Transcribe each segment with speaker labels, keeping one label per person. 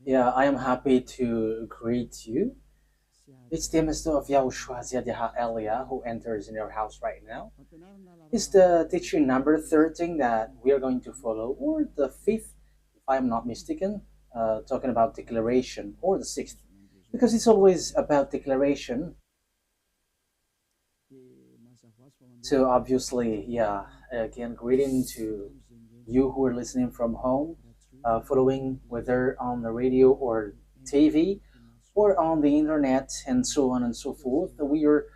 Speaker 1: Yeah, I am happy to greet you. It's the Mr. of YAHOSHUAH Elia who enters in your house right now. It's the teaching number 13 that we are going to follow, or the fifth, if I'm not mistaken, talking about declaration, or the sixth, because it's always about declaration. So obviously, yeah, again, greeting to you who are listening from home, following whether on the radio or TV or on the internet and so on and so forth. We are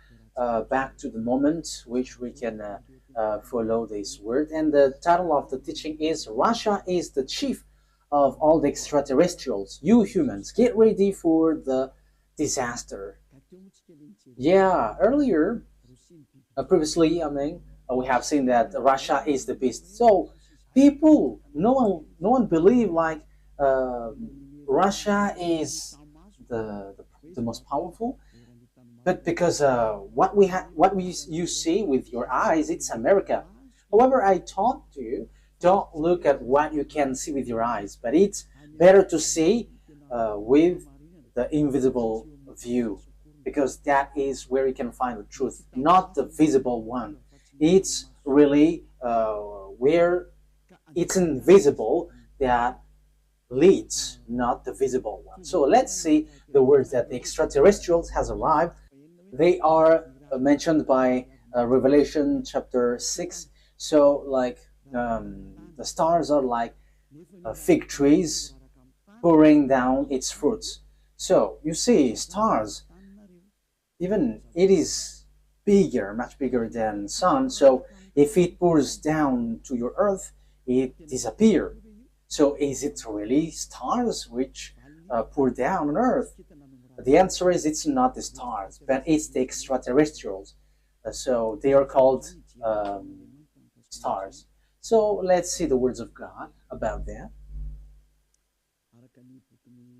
Speaker 1: back to the moment which we can follow this word. And the title of the teaching is Russia is the chief of all the extraterrestrials. You humans, get ready for the disaster. Yeah, earlier previously, I mean, we have seen that Russia is the beast. So people, no one believe like uh, Russia is the most powerful, but because what you see with your eyes, it's America. However, I taught you don't look at what you can see with your eyes, but it's better to see with the invisible view, because that is where you can find the truth, not the visible one. It's really where it's invisible that leads, not the visible one. So let's see the words that the extraterrestrials has arrived. They are mentioned by Revelation chapter 6. So like the stars are like fig trees pouring down its fruits. So you see stars, even it is bigger, much bigger than sun. So if it pours down to your earth, it disappears. So is it really stars which pour down on earth? The answer is it's not the stars, but it's the extraterrestrials. So they are called stars. So let's see the words of God about that.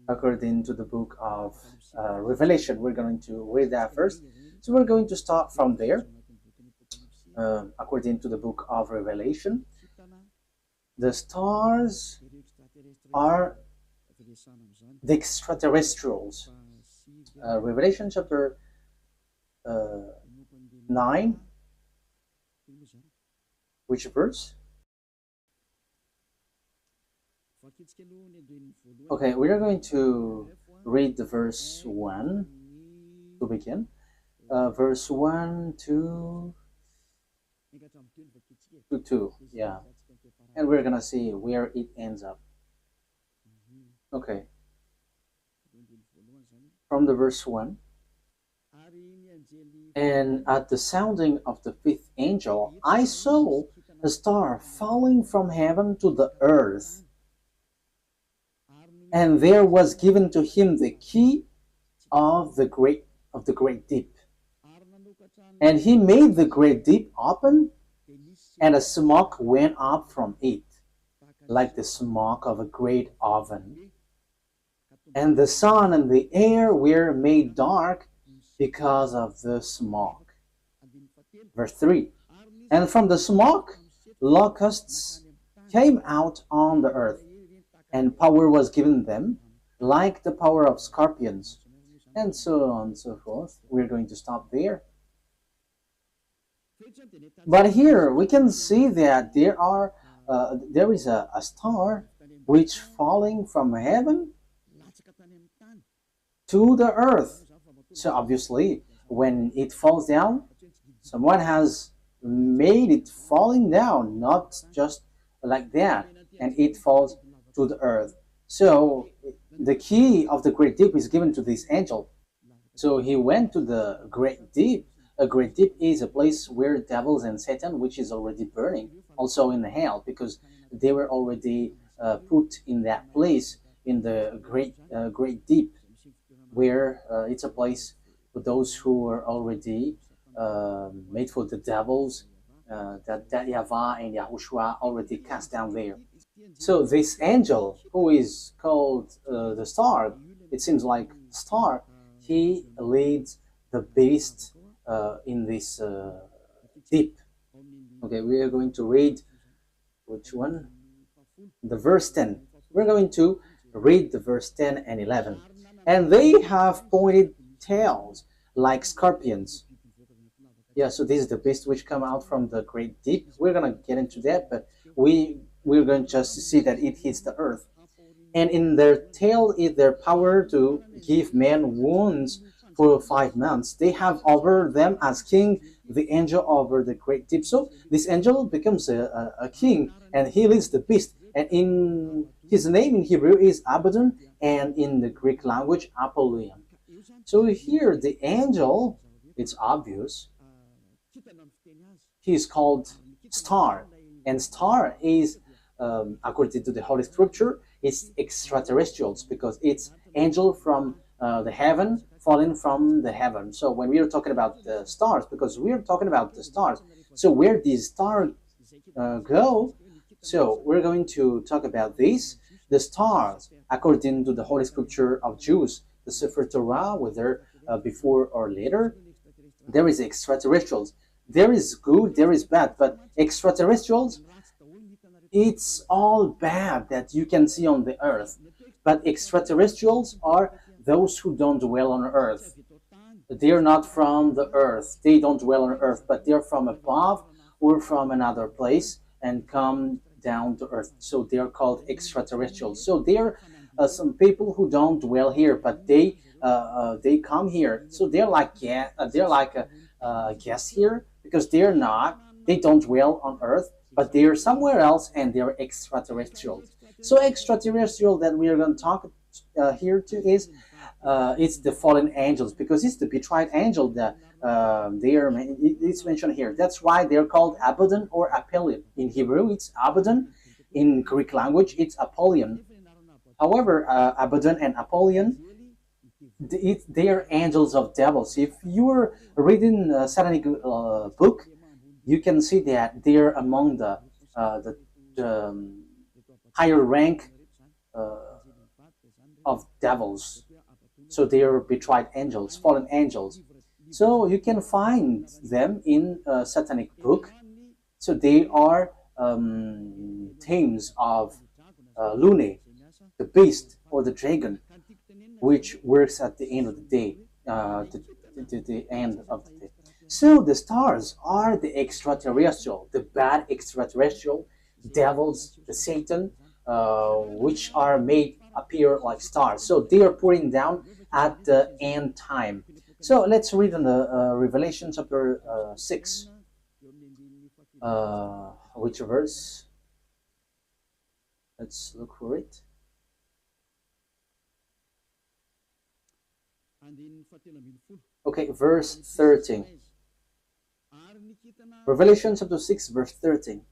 Speaker 1: According to the book of Revelation, we're going to read that first. So we're going to start from there. According to the book of Revelation, the stars are the extraterrestrials. Revelation chapter 9, which verse? Okay, we are going to read the verse 1 to begin. Verse 1 to 2, yeah. And we're gonna see where it ends up. Okay, from the verse 1. And at the sounding of the fifth angel, I saw a star falling from heaven to the earth. And there was given to him the key of the great deep. And he made the great deep open, and a smoke went up from it, like the smoke of a great oven. And the sun and the air were made dark because of the smoke. Verse 3. And from the smoke, locusts came out on the earth, and power was given them, like the power of scorpions, and so on and so forth. We're going to stop there. But here we can see that there is a star which falling from heaven to the earth. So obviously, when it falls down, someone has made it falling down, not just like that, and it falls to the earth. So the key of the great deep is given to this angel. So he went to the great deep. A great deep is a place where devils and Satan, which is already burning, also in the hell, because they were already put in that place in the great deep, where it's a place for those who are already made for the devils, that YAHVAH and YAHOSHUAH already cast down there. So this angel, who is called the star, it seems like star, he leads the beast in this deep. Okay, we are going to read which one? The verse 10. We're going to Read the verse 10 and 11. And they have pointed tails like scorpions. Yeah, so this is the beast which come out from the great deep. We're gonna get into that, but we're going just to see that it hits the earth. And in their tail is their power to give men wounds for 5 months. They have over them as king the angel over the great deep. So this angel becomes a king, and he leads the beast. And in his name in Hebrew is Abaddon, and in the Greek language Apollyon. So here the angel, it's obvious, he is called star, and star is according to the Holy Scripture, it's extraterrestrials because it's angel from the heaven falling from the heaven. So when we are talking about the stars, because we are talking about the stars, so where these stars go, so we're going to talk about this. The stars, according to the Holy Scripture of Jews, the Sefer Torah, whether before or later, there is extraterrestrials. There is good, there is bad, but extraterrestrials, it's all bad that you can see on the earth. But extraterrestrials are those who don't dwell on earth. They're not from the earth. They don't dwell on earth, but they're from above or from another place and come down to earth. So they're called extraterrestrials. So they're some people who don't dwell here, but they come here. So they're like guests here because they don't dwell on earth, but they're somewhere else and they're extraterrestrials. So extraterrestrial that we are going to talk here to is it's the fallen angels because it's the betrayed angel that it's mentioned here. That's why they're called Abaddon or Apollyon. In Hebrew, it's Abaddon. In Greek language, it's Apollyon. However, Abaddon and Apollyon, they are angels of devils. If you're reading a satanic book, you can see that they're among the higher rank of devils. So they are betrayed angels, fallen angels. So you can find them in a satanic book. So they are themes of Lune, the beast or the dragon, which works at the end of the day, the end of the day. So the stars are the extraterrestrial, the bad extraterrestrial, devils, the Satan, which are made appear like stars. So they are pouring down at the end time. So let's read in the Revelation chapter 6. Which verse? Let's look for it. Okay, verse 13. Revelation chapter 6, verse 13.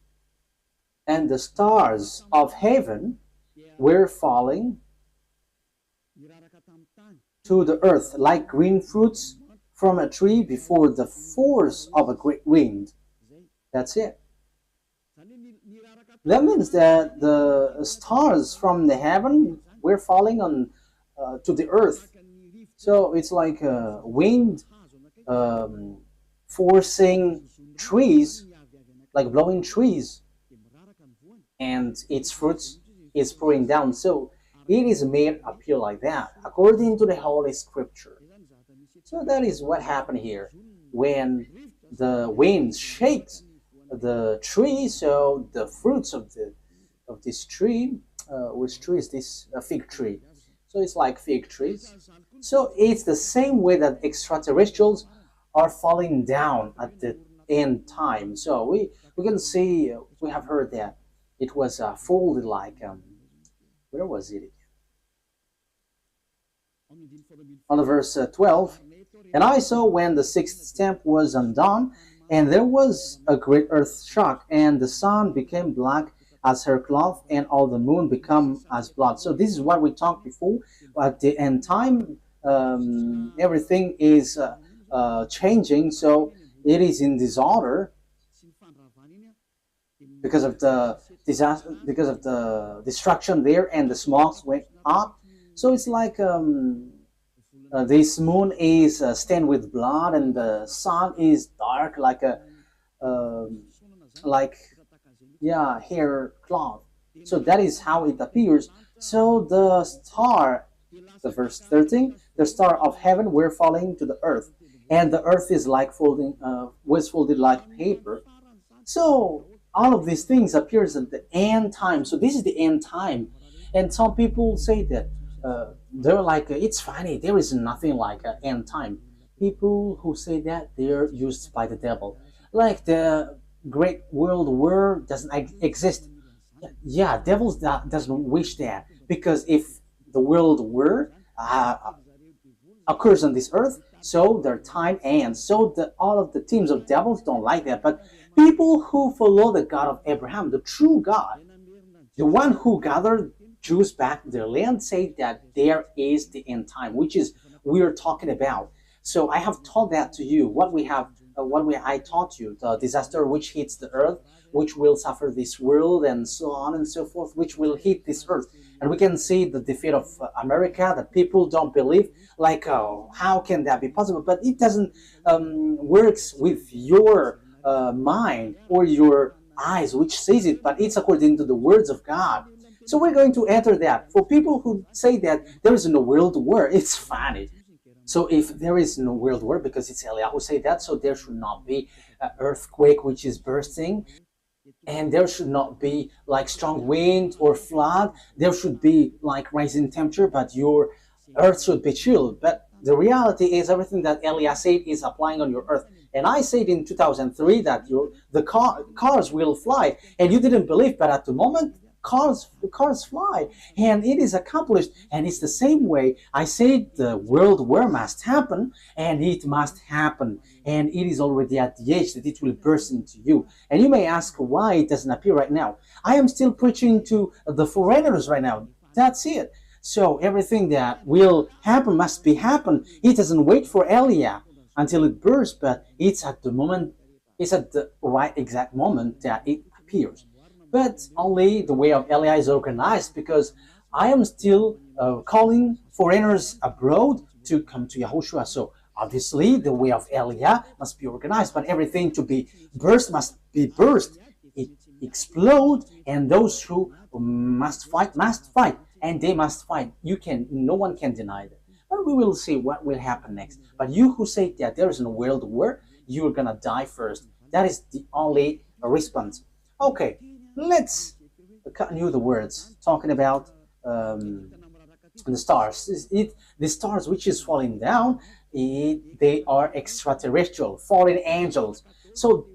Speaker 1: And the stars of heaven were falling to the earth like green fruits from a tree before the force of a great wind. That's it. That means that the stars from the heaven were falling on to the earth. So it's like a wind forcing trees, like blowing trees, and its fruits is pouring down. So it is made appear like that, according to the Holy Scripture. So that is what happened here. When the wind shakes the tree, so the fruits of this tree, which tree is this? A fig tree. So it's like fig trees. So it's the same way that extraterrestrials are falling down at the end time. So we can see, we have heard that it was folded like, where was it? On the verse 12, and I saw when the sixth stamp was undone, and there was a great earth shock, and the sun became black as her cloth, and all the moon become as blood. So this is what we talked before. At the end time, everything is changing. So it is in disorder because of the disaster, because of the destruction there, and the smokes went up. So it's like this moon is stained with blood, and the sun is dark like a hair cloth. So that is how it appears. So the star, the verse 13, the star of heaven were falling to the earth, and the earth is like folding, was folded like paper. So all of these things appears at the end time. So this is the end time, and some people say that they're like it's funny. There is nothing like an end time. People who say that they're used by the devil, like the Great World War doesn't exist. Yeah, devils doesn't wish that because if the world war occurs on this earth, so their time ends. So all of the teams of devils don't like that. But people who follow the God of Abraham, the true God, the one who gathered Jews back to their land, say that there is the end time, which is we are talking about. So I have taught that to you. I taught you the disaster which hits the earth, which will suffer this world, and so on and so forth, which will hit this earth. And we can see the defeat of America that people don't believe. Like, how can that be possible? But it doesn't works with your mind or your eyes, which says it, but it's according to the words of God. So we're going to enter that. For people who say that there is no world war, it's funny. So if there is no world war, because it's Eliyahu who say that, so there should not be an earthquake which is bursting, and there should not be like strong wind or flood. There should be like rising temperature, but your earth should be chilled. But the reality is everything that Eliah said is applying on your earth. And I said in 2003 that cars will fly, and you didn't believe, but at the moment cars fly, and it is accomplished. And it's the same way I said the world war must happen, and it must happen, and it is already at the age that it will burst into you. And you may ask why it doesn't appear right now. I am still preaching to the foreigners right now. That's it. So everything that will happen must be happen. It doesn't wait for Eliah until it bursts, but it's at the right exact moment that it appears. But only the way of Eliah is organized, because I am still calling foreigners abroad to come to YAHOSHUAH. So obviously the way of Eliah must be organized, but everything to be burst must be burst. It explode, and those who must fight, and they must fight. No one can deny that. But we will see what will happen next. But you who say that there is no world war, you're gonna die first. That is the only response. Okay, let's continue the words talking about the stars. The stars which is falling down, they are extraterrestrial, fallen angels. So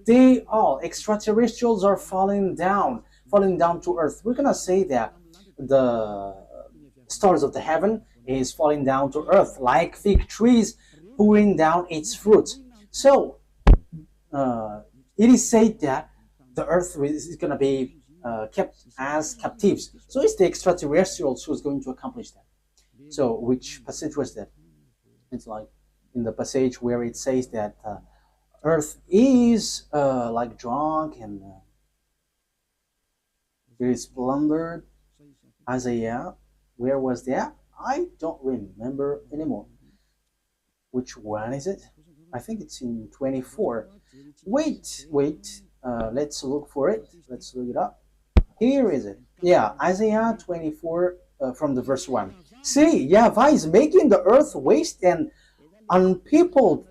Speaker 1: extraterrestrials are falling down to earth. We're gonna say that the stars of the heaven is falling down to earth like fig trees pouring down its fruit. So it is said that the earth is going to be kept as captives. So it's the extraterrestrials who's going to accomplish that. So which passage was that? It's like in the passage where it says that earth is like drunk and very plundered. Isaiah, where was that? I don't remember anymore. Which one is it? I think it's in 24. Wait. Let's look for it. Let's look it up. Here is it. Yeah, Isaiah 24 from the verse 1. See, YAHVAH is making the earth waste and unpeopled.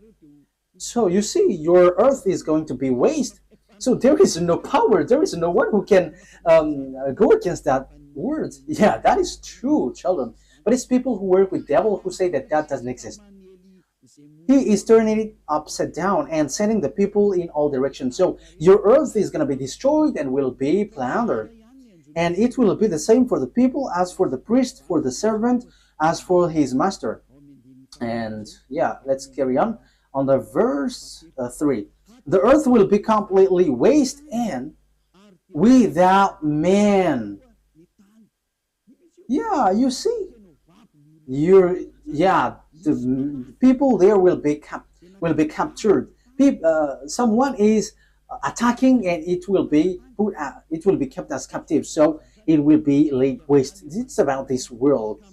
Speaker 1: So you see, your earth is going to be waste. So there is no power. There is no one who can go against that word. Yeah, that is true, children. But it's people who work with devil who say that doesn't exist. He is turning it upside down and sending the people in all directions. So your earth is going to be destroyed and will be plundered. And it will be the same for the people as for the priest, for the servant, as for his master. And yeah, let's carry on the verse 3. The earth will be completely waste and without man. Yeah, you see, the people there will be captured. Someone is attacking, and it will be kept as captive. So it will be laid waste. It's about this world,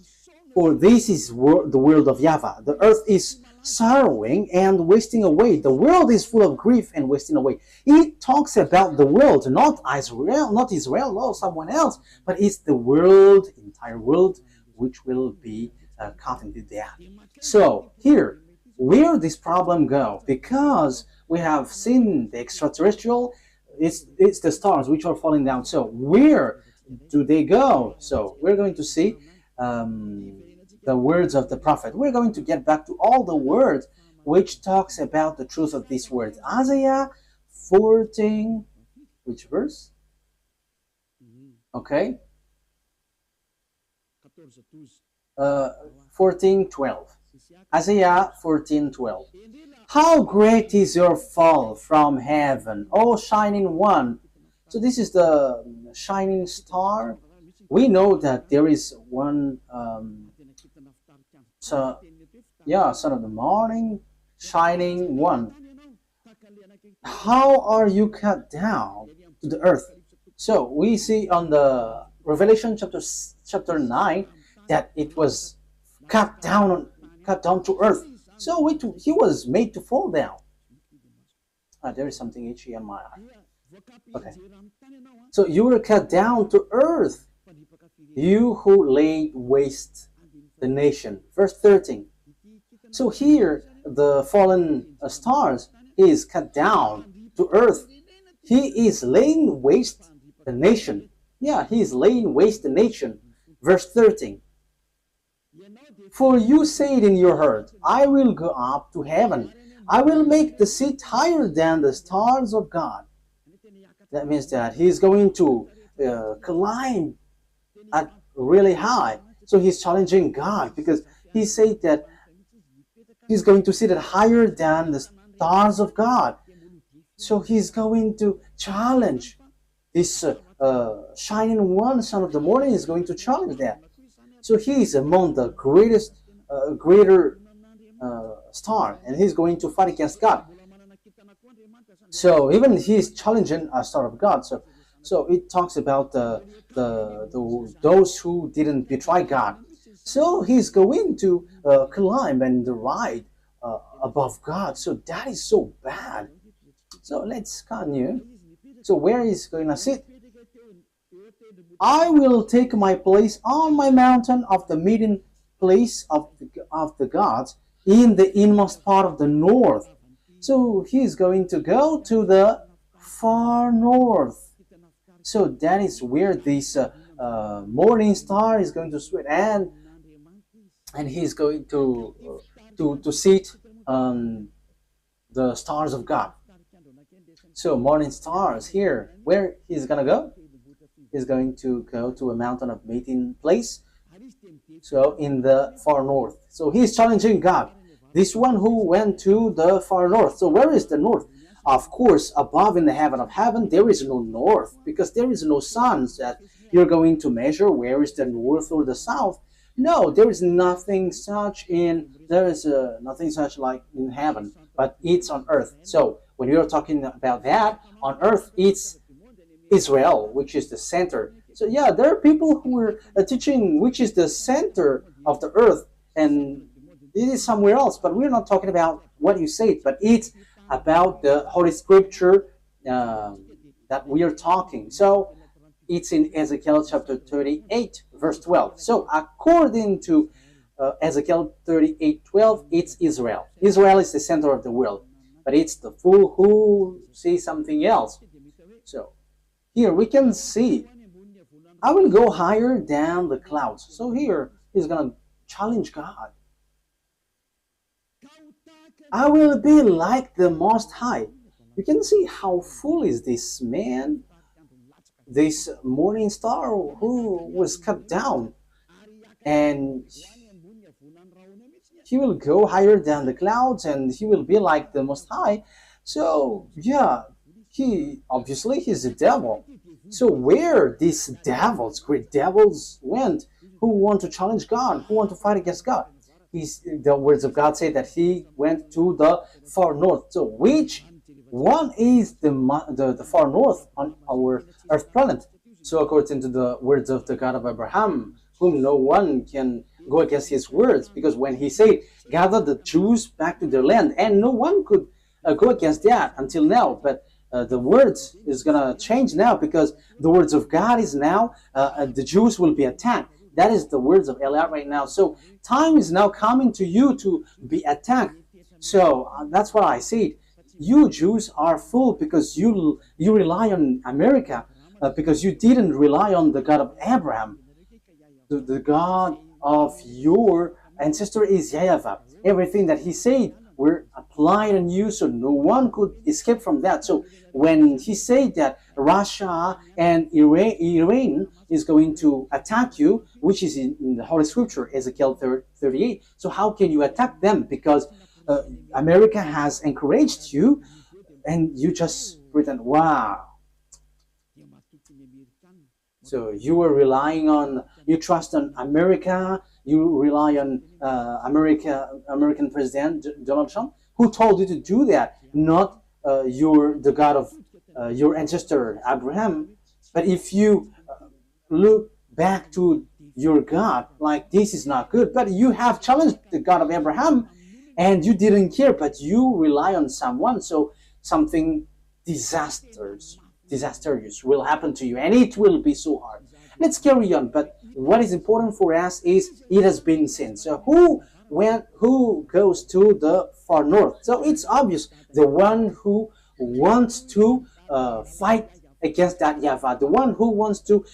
Speaker 1: for this is the world of YAHVAH. The earth is sorrowing and wasting away. The world is full of grief and wasting away. It talks about the world, not Israel, no someone else, but it's the world, entire world, which will be caught into death. So here, where this problem go? Because we have seen the extraterrestrial, it's the stars which are falling down. So where do they go? So we're going to see the words of the prophet. We're going to get back to all the words which talks about the truth of these words. Isaiah 14, which verse? Okay. 14:12. Isaiah 14:12. How great is your fall from heaven, O shining one. So this is the shining star. We know that there is one son of the morning, shining one. How are you cut down to the earth? So we see on the Revelation chapter 9 that it was cut down to earth. So he was made to fall down. There is something itchy on my eye. Okay. So you were cut down to earth, you who laid waste the nation. Verse 13. So here, the fallen stars is cut down to earth. He is laying waste the nation. Yeah, he is laying waste the nation. Verse 13. For you said in your heart, I will go up to heaven. I will make the seat higher than the stars of God. That means that he is going to climb at really high. So he's challenging God because he said that he's going to sit at higher than the stars of God. So he's going to challenge this shining one, son of the morning, is going to challenge that. So he is among the greatest, greater star, and he's going to fight against God. So even he's challenging a star of God. So it talks about those who didn't betray God. So he's going to climb and ride above God. So that is so bad. So let's continue. So where is he going to sit? I will take my place on my mountain of the meeting place of the gods in the inmost part of the north. So he's going to go to the far north. So that is where this morning star is going to sweat, and he's going to sit on the stars of God. So morning stars here, where he's gonna go? He's going to go to a mountain of meeting place. So in the far north. So he's challenging God. This one who went to the far north. So where is the north? Of course, above in the heaven of heaven, there is no north, because there is no sun that you're going to measure where is the north or the south. No, there is nothing such nothing such like in heaven, but it's on earth. So when you're talking about that, on earth, it's Israel, which is the center. So yeah, there are people who are teaching which is the center of the earth, and it is somewhere else, but we're not talking about what you said, but it's about the Holy Scripture that we are talking. So it's in Ezekiel chapter 38, verse 12. So according to Ezekiel 38:12, it's Israel. Israel is the center of the world, but it's the fool who sees something else. So here we can see, I will go higher than the clouds. So here he's going to challenge God. I will be like the Most High. You can see how full is this man, this morning star who was cut down, and he will go higher than the clouds, and he will be like the Most High. So yeah, he's a devil. So where these devils, great devils, went, who want to challenge God, who want to fight against God? The words of God say that he went to the far north. So which one is the far north on our earth planet? So according to the words of the God of Abraham, whom no one can go against his words, because when he said gather the Jews back to their land, and no one could go against that until now. But the words is gonna change now, because the words of God is now the Jews will be attacked. That is the words of Eliot right now. So time is now coming to you to be attacked. So that's what I said. You Jews are fool, because you rely on America, because you didn't rely on the God of Abraham. The God of your ancestor is YAHVAH. Everything that he said were applied on you, so no one could escape from that. So when he said that Russia and Iran is going to attack you, which is in the Holy Scripture, Ezekiel 38, so how can you attack them? Because America has encouraged you, and you just pretend, wow. So you were relying on, you trust on America, you rely on American President Donald Trump, who told you to do that, not the God of your ancestor Abraham. But if you look back to your God, like, this is not good, but you have challenged the God of Abraham, and you didn't care, but you rely on someone, so something disastrous will happen to you, and it will be so hard. Let's carry on. But what is important for us is it has been seen. So who goes to the far north? So it's obvious, the one who wants to fight against that YAHVAH, the one who wants to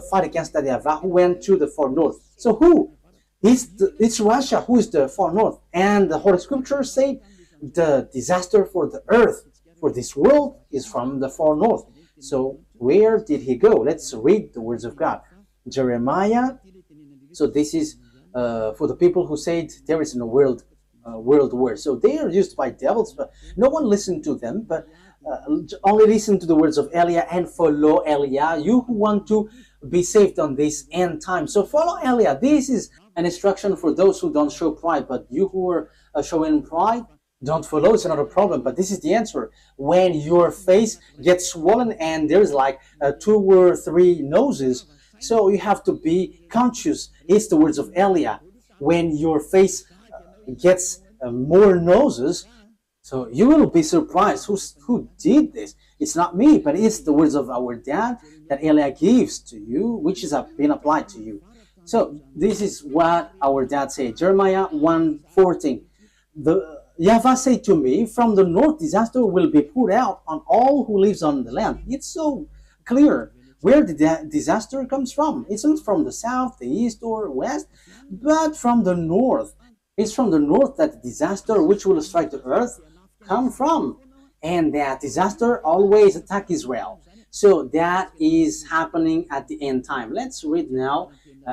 Speaker 1: fight against that YAHVAH, who went to the far north. So who? It's Russia who is the far north. And the Holy Scripture say the disaster for the earth, for this world, is from the far north. So where did he go? Let's read the words of God. Jeremiah. So this is for the people who said there is no world war. So they are used by devils, but no one listened to them, but only listen to the words of Elia and follow Elia, you who want to be saved on this end time. So follow Elia. This is an instruction for those who don't show pride, but you who are showing pride, don't follow. It's not a problem, but this is the answer. When your face gets swollen and there's like 2 or 3 noses, so you have to be conscious. It's the words of Elia. When your face gets more noses, so you will be surprised. Who did this? It's not me, but it's the words of our dad that Elia gives to you, which is been applied to you. So this is what our dad said. Jeremiah 1:14. The YAHVAH said to me, from the north disaster will be poured out on all who lives on the land. It's so clear where the disaster comes from. It's not from the south, the east, or west, but from the north. It's from the north that the disaster which will strike the earth come from. And that disaster always attack Israel. So that is happening at the end time. Let's read now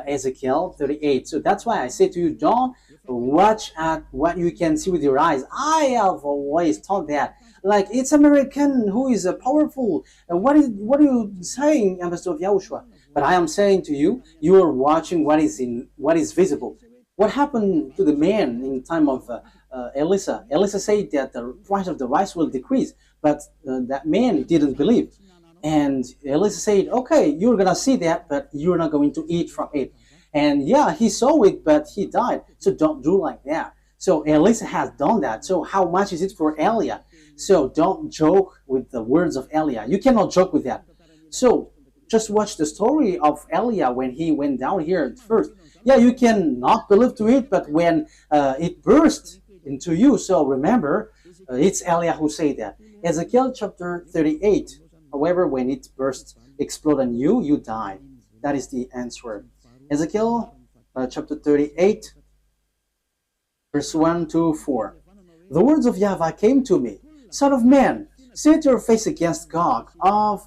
Speaker 1: Ezekiel 38. So that's why I say to you, don't watch at what you can see with your eyes. I have always thought that, like, it's American who is powerful. What are you saying, Ambassador of YAHOSHUAH? But I am saying to you, you are watching what is visible. What happened to the man in time of Elisha? Elisha said that the price of the rice will decrease, but that man didn't believe. And Elisha said, okay, you're going to see that, but you're not going to eat from it. And yeah, he saw it, but he died. So don't do like that. So Elisha has done that. So how much is it for Elia? So don't joke with the words of Elia. You cannot joke with that. So just watch the story of Elia when he went down here at first. Yeah, you can not believe to it, but when it burst into you, so remember, it's Elia who said that. Ezekiel chapter 38. However, when it burst, explode on you, you die. That is the answer. Ezekiel chapter 38, verse 1 to 4. The words of YAHVAH came to me. Son of man, set your face against Gog of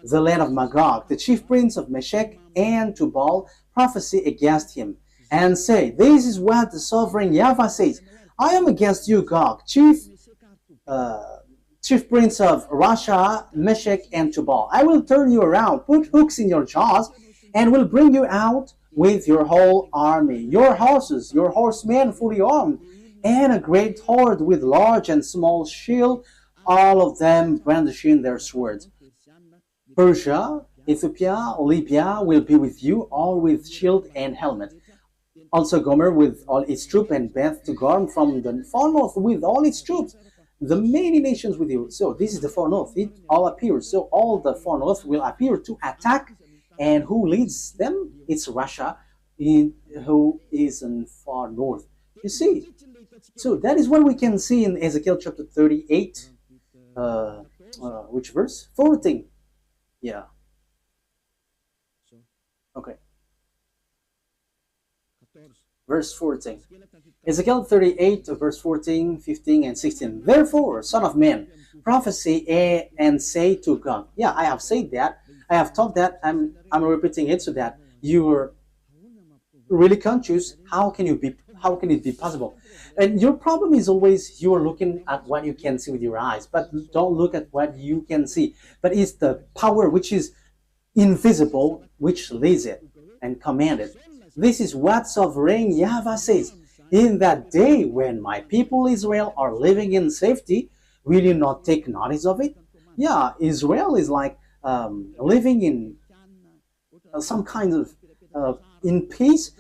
Speaker 1: the land of Magog, the chief prince of Meshech and Tubal, prophesy against him, and say, this is what the sovereign YAHVAH says. I am against you, Gog, chief prince of Russia, Meshech, and Tubal. I will turn you around, put hooks in your jaws, and will bring you out with your whole army, your horses, your horsemen fully armed, and a great horde with large and small shield, all of them brandishing their swords. Persia, Ethiopia, Libya will be with you, all with shield and helmet. Also Gomer with all its troops, and Beth to Gorm from the far north with all its troops, the many nations with you. So this is the far north. It all appears. So all the far north will appear to attack. And who leads them? It's Russia, who is in far north. You see. So that is what we can see in Ezekiel chapter 38. Which verse? 14. Yeah. Okay. Verse 14. Ezekiel 38, verse 14, 15, and 16. Therefore, son of man, prophesy and say to God. Yeah, I have said that. I have taught that. I'm repeating it so that you are really conscious. How can it be possible? And your problem is always you are looking at what you can see with your eyes, but don't look at what you can see. But it's the power which is invisible which leads it and commands it. This is what sovereign YAHVAH says. In that day when my people Israel are living in safety, will you not take notice of it? Yeah, Israel is like living in some kind of in peace.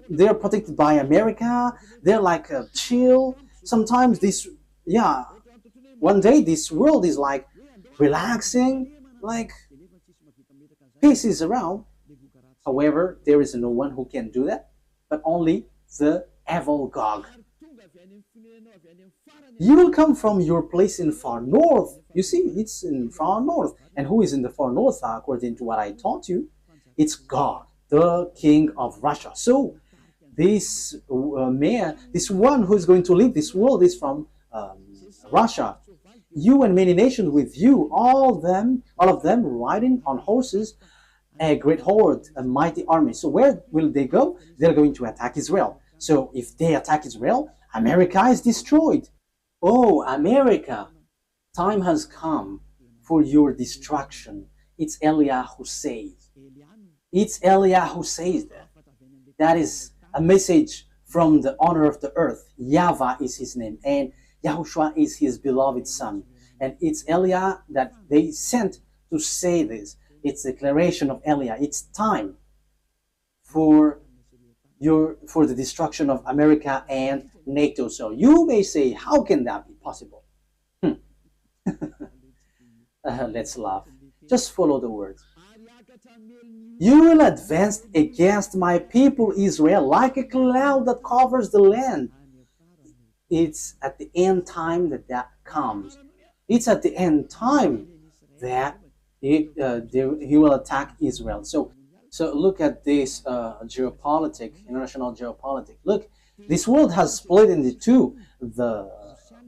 Speaker 1: They're protected by America. They're like chill. Sometimes one day this world is like relaxing, like peace is around. However, there is no one who can do that, but only the evil Gog. You will come from your place in far north. You see, it's in far north. And who is in the far north, according to what I taught you? It's God, the king of Russia. So this man, this one who is going to lead this world is from Russia. You and many nations with you, all of them riding on horses, a great horde, a mighty army. So where will they go? They're going to attack Israel. So if they attack Israel, America is destroyed. Oh, America, time has come for your destruction. It's Eliah who says. It's Eliah who says that. That is a message from the owner of the earth. YAHVAH is his name, and YAHOSHUAH is his beloved son. And it's Eliah that they sent to say this. It's a declaration of Eliah. It's time for the destruction of America and NATO. So you may say, how can that be possible? Let's laugh. Just follow the words. You will advance against my people Israel like a cloud that covers the land. It's at the end time that comes. It's at the end time that he will attack Israel. So look at this international geopolitics. Look, this world has split into two. The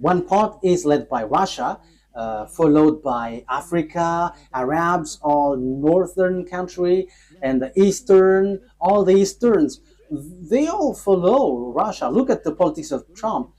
Speaker 1: one part is led by Russia, followed by Africa, Arabs, all northern country, and the eastern, all the easterns. They all follow Russia. Look at the politics of Trump.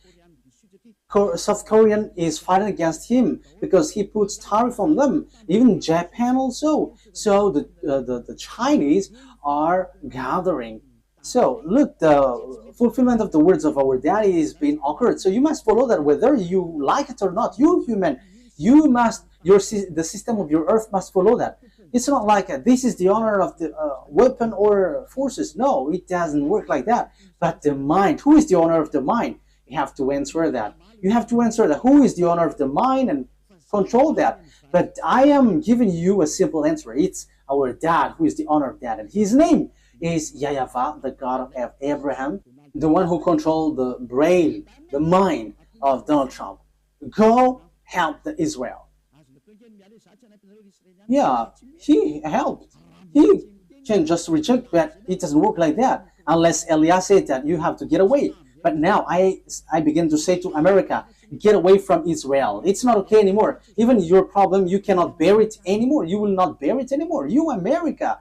Speaker 1: South Korean is fighting against him because he puts tariff on them. Even Japan also. So the Chinese are gathering. So look, the fulfillment of the words of our daddy is being occurred. So you must follow that whether you like it or not. You human, you must, the system of your earth must follow that. It's not like this is the honor of the weapon or forces. No, it doesn't work like that. But the mind, who is the honor of the mind? You have to answer that. You have to answer that. Who is the owner of the mind and control that? But I am giving you a simple answer. It's our dad who is the owner of that. And his name is YAHVAH, the God of Abraham, the one who controlled the brain, the mind of Donald Trump. Go help the Israel. Yeah, he helped. He can just reject, but it doesn't work like that. Unless Eliah said that you have to get away. But now I begin to say to America, get away from Israel. It's not okay anymore. Even your problem, you cannot bear it anymore. You will not bear it anymore. You, America.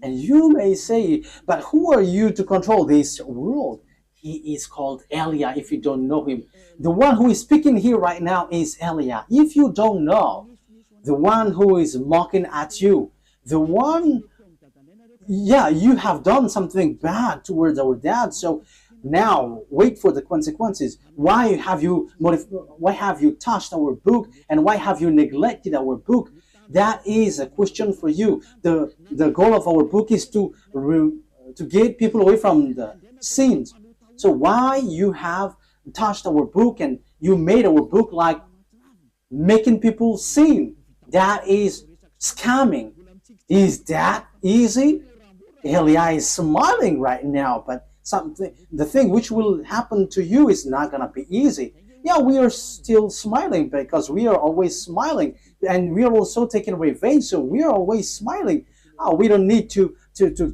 Speaker 1: And you may say, but who are you to control this world? He is called Eliah if you don't know him. The one who is speaking here right now is Eliah. If you don't know, the one who is mocking at you, the one, yeah, you have done something bad towards our dad. So now wait for the consequences. Why have you touched our book, and why have you neglected our book? That is a question for you. The goal of our book is to to get people away from the sins. So why you have touched our book and you made our book like making people sin? That is scamming. Is that easy? Elia is smiling right now, but the thing which will happen to you is not gonna be easy. Yeah, we are still smiling because we are always smiling, and we are also taking revenge, so we are always smiling. Oh, we don't need to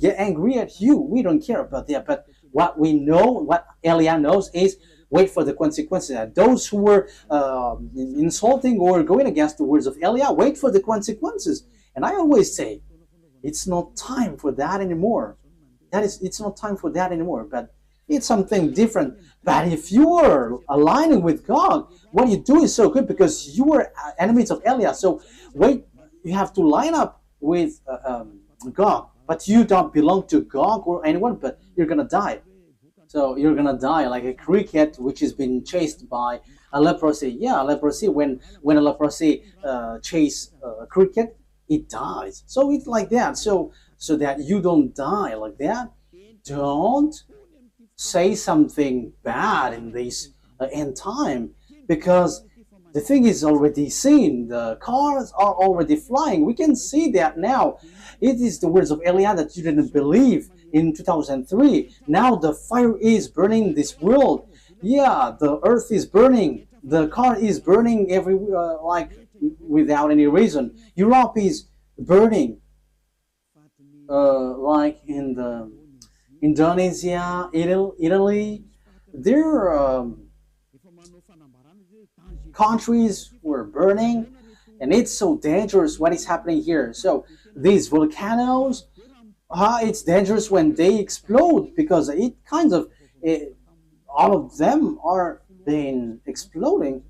Speaker 1: get angry at you. We don't care about that. But what we know, what Elia knows is wait for the consequences. Those who were insulting or going against the words of Elia, wait for the consequences. And I always say, it's not time for that anymore. It's not time for that anymore. But it's something different. But if you are aligning with God, what you do is so good because you are enemies of Elia. So wait, you have to line up with God. But you don't belong to God or anyone, but you're going to die. So you're going to die like a cricket which has been chased by a leprosy. Yeah, leprosy, when a leprosy chase a cricket, it dies. So it's like that. So that you don't die like that, don't say something bad in this end time, because the thing is already seen. The cars are already flying. We can see that now. It is the words of Elia that you didn't believe in 2003. Now the fire is burning this world. Yeah, the earth is burning. The car is burning everywhere, like without any reason. Europe is burning, like in the Indonesia, Italy. Their countries were burning, and it's so dangerous what is happening here. So these volcanoes, it's dangerous when they explode, because it kind of all of them are been exploding.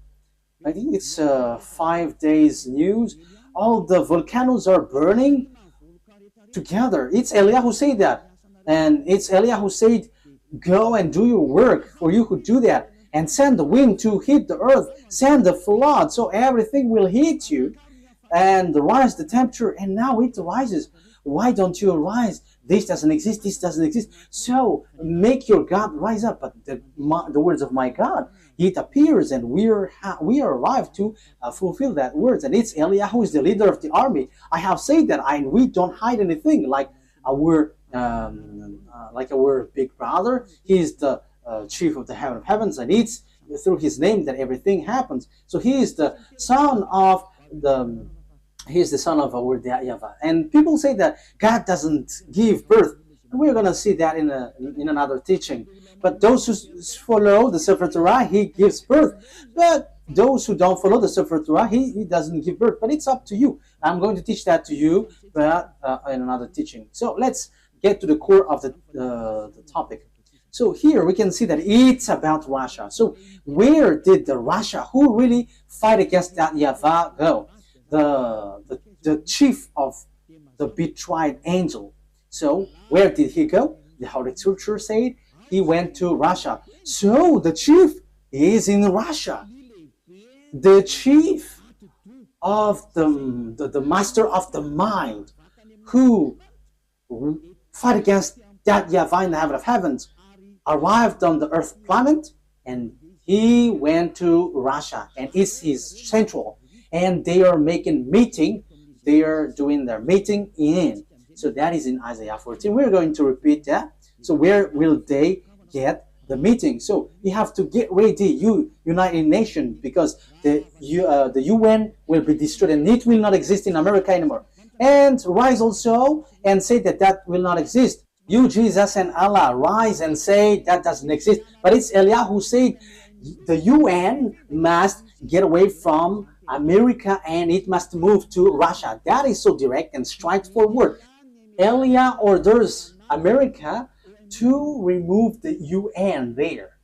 Speaker 1: I think it's 5 days news. All the volcanoes are burning together. It's Elia who said that, and it's Elia who said, "Go and do your work, for you who do that, and send the wind to hit the earth, send the flood, so everything will hit you, and rise the temperature." And now it rises. Why don't you rise? This doesn't exist. This doesn't exist. So make your God rise up. But the words of my God, it appears, and we are arrived to fulfill that words. And it's Elia who is the leader of the army. I have said that, we don't hide anything. Like our big brother, he is the chief of the heaven of heavens, and it's through his name that everything happens. So he is the son of our YAHVAH. And people say that God doesn't give birth. And we're going to see that in another teaching. But those who follow the Sefer Torah, he gives birth. But those who don't follow the Sefer Torah, he doesn't give birth. But it's up to you. I'm going to teach that to you, but in another teaching. So let's get to the core of the topic. So here we can see that it's about Russia. So where did the Russia who really fight against that YAHVAH go? The chief of the betrayed angel. So where did he go? The Holy Scripture said he went to Russia. So the chief is in Russia. The chief of the master of the mind who fight against that YAHVAH in the heaven of heavens arrived on the earth planet, and he went to Russia, and it's his central. And they are making meeting. They are doing their meeting in. So that is in Isaiah 14. We're going to repeat that. So where will they get the meeting? So you have to get ready, you United Nations, because the UN will be destroyed, and it will not exist in America anymore. And rise also and say that will not exist. You, Jesus, and Allah, rise and say that doesn't exist. But it's Elia who said the UN must get away from America and it must move to Russia. That is so direct and straightforward. Elia orders America to remove the UN there.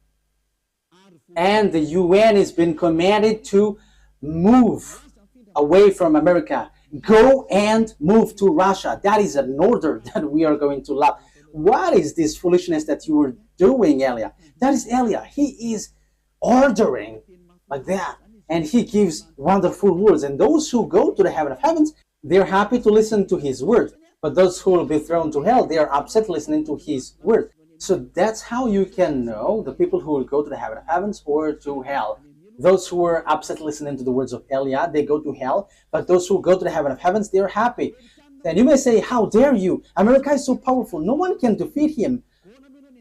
Speaker 1: And the UN has been commanded to move away from America. Go and move to Russia. That is an order that we are going to love. What is this foolishness that you are doing, Elia? That is Elia. He is ordering like that. And he gives wonderful words. And those who go to the heaven of heavens, they're happy to listen to his word. But those who will be thrown to hell, they are upset listening to his word. So that's how you can know the people who will go to the heaven of heavens or to hell. Those who are upset listening to the words of Eliah, they go to hell. But those who go to the heaven of heavens, they are happy. And you may say, how dare you? America is so powerful. No one can defeat him.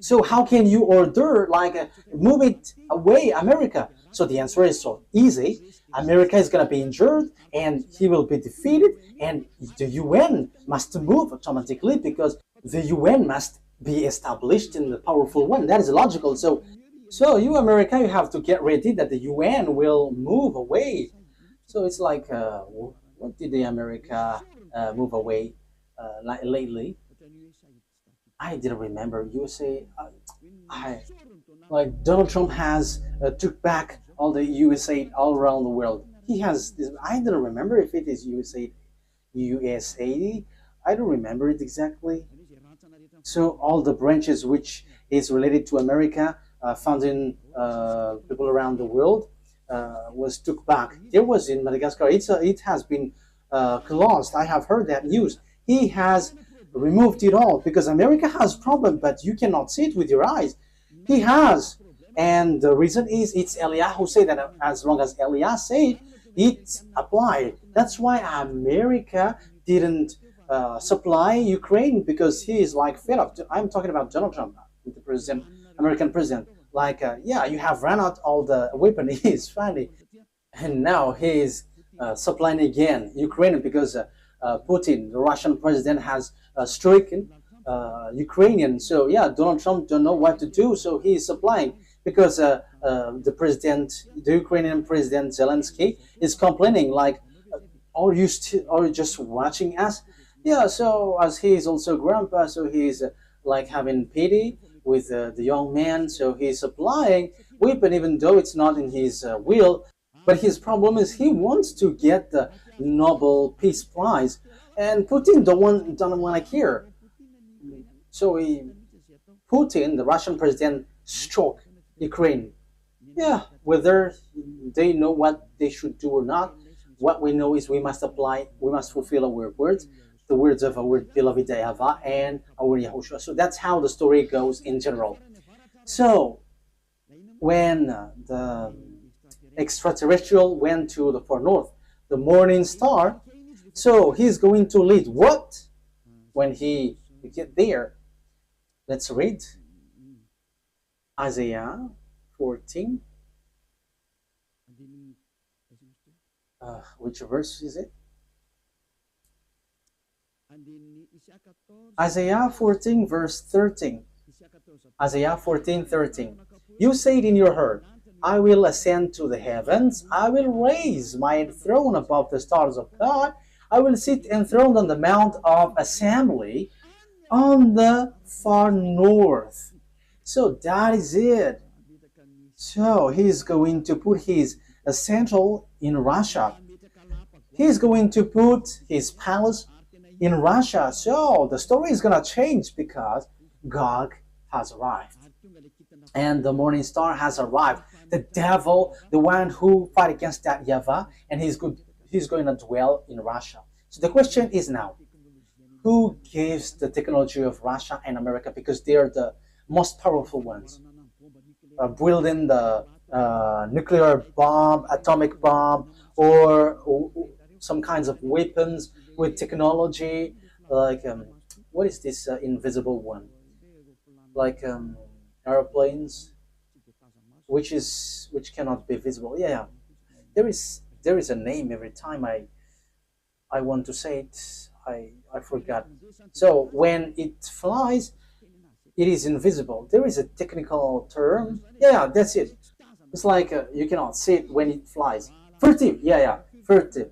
Speaker 1: So how can you order, like, move it away, America? So the answer is so easy. America is going to be injured and he will be defeated, and the UN must move automatically because the UN must be established in the powerful one. That is logical. So you, America, you have to get ready that the UN will move away. So it's like, what did the America move away lately? I didn't remember. USA, like Donald Trump has took back all the USA all around the world. He has. I don't remember if it is USA. I don't remember it exactly. So all the branches which is related to America, founding people around the world, was took back. There was in Madagascar. It has been closed. I have heard that news. He has removed it all because America has problem, but you cannot see it with your eyes. He has, and the reason is it's Eliah who said that. As long as Eliah said, it's applied. That's why America didn't supply Ukraine, because he is like fed up. I'm talking about Donald Trump, the president, American president. Like, yeah, you have run out all the weapon. He is funny, and now he is supplying again Ukraine because Putin, the Russian president, has stricken Ukrainian. So yeah, Donald Trump don't know what to do, so he is supplying because the Ukrainian president Zelensky is complaining like, are you just watching us? Yeah, so as he is also grandpa, so he's like having pity with the young man, so he's supplying weapon even though it's not in his will. But his problem is he wants to get the Nobel Peace Prize, and Putin don't want to care. So Putin, the Russian president, struck Ukraine. Yeah, whether they know what they should do or not, what we know is we must fulfill our words, the words of our beloved YAHVAH and our YAHOSHUAH. So that's how the story goes in general. So when the extraterrestrial went to the far north, the morning star, so he's going to lead what when he get there? Let's read Isaiah 14. Which verse is it? Isaiah 14 verse 13. Isaiah 14:13. You say it in your heart, I will ascend to the heavens, I will raise my throne above the stars of God, I will sit enthroned on the mount of assembly on the far north. So that is it. So he's going to put his central in Russia. He's going to put his palace in Russia. So the story is going to change because God has arrived. And the morning star has arrived. The devil, the one who fight against that YAHVAH, and he's going to dwell in Russia. So the question is now, who gives the technology of Russia and America, because they are the most powerful ones, building the nuclear bomb, atomic bomb, or some kinds of weapons with technology, like what is this invisible one? Like airplanes, which cannot be visible. Yeah, there is a name every time I want to say it. I forgot. So when it flies, it is invisible. There is a technical term. Yeah, that's it. It's like you cannot see it when it flies. Furtive. Yeah, furtive.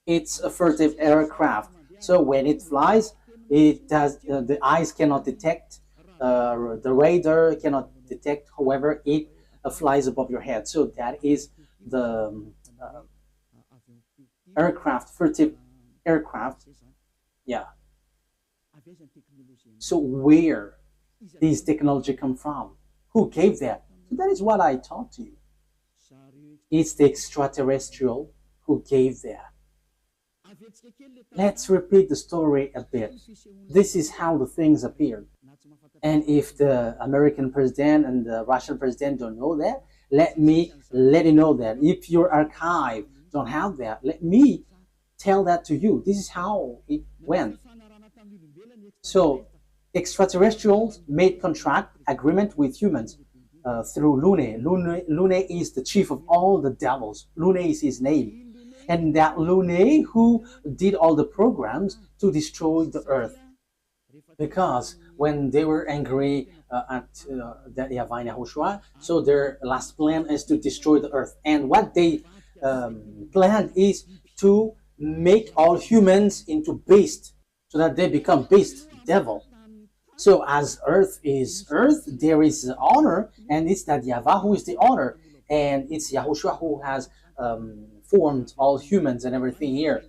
Speaker 1: It's a furtive aircraft. So when it flies, it does. The eyes cannot detect. The radar cannot detect. However, it flies above your head. So that is the aircraft, furtive aircraft. Yeah. So where these technology come from? Who gave that? So that is what I taught to you. It's the extraterrestrial who gave that. Let's repeat the story a bit. This is how the things appeared. And if the American president and the Russian president don't know that, let me let you know that. If your archive don't have that, let me tell that to you. This is how it went. So extraterrestrials made contract agreement with humans through Lune. Lune is the chief of all the devils. Lune is his name. And that Lune who did all the programs to destroy the earth. Because when they were angry at that YAHVAH and YAHOSHUAH, so their last plan is to destroy the earth. And what they planned is to make all humans into beasts, so that they become beasts, devil. So as earth is earth, there is honor, and it's that YAHVAH who is the honor, and it's YAHOSHUAH who has formed all humans and everything here.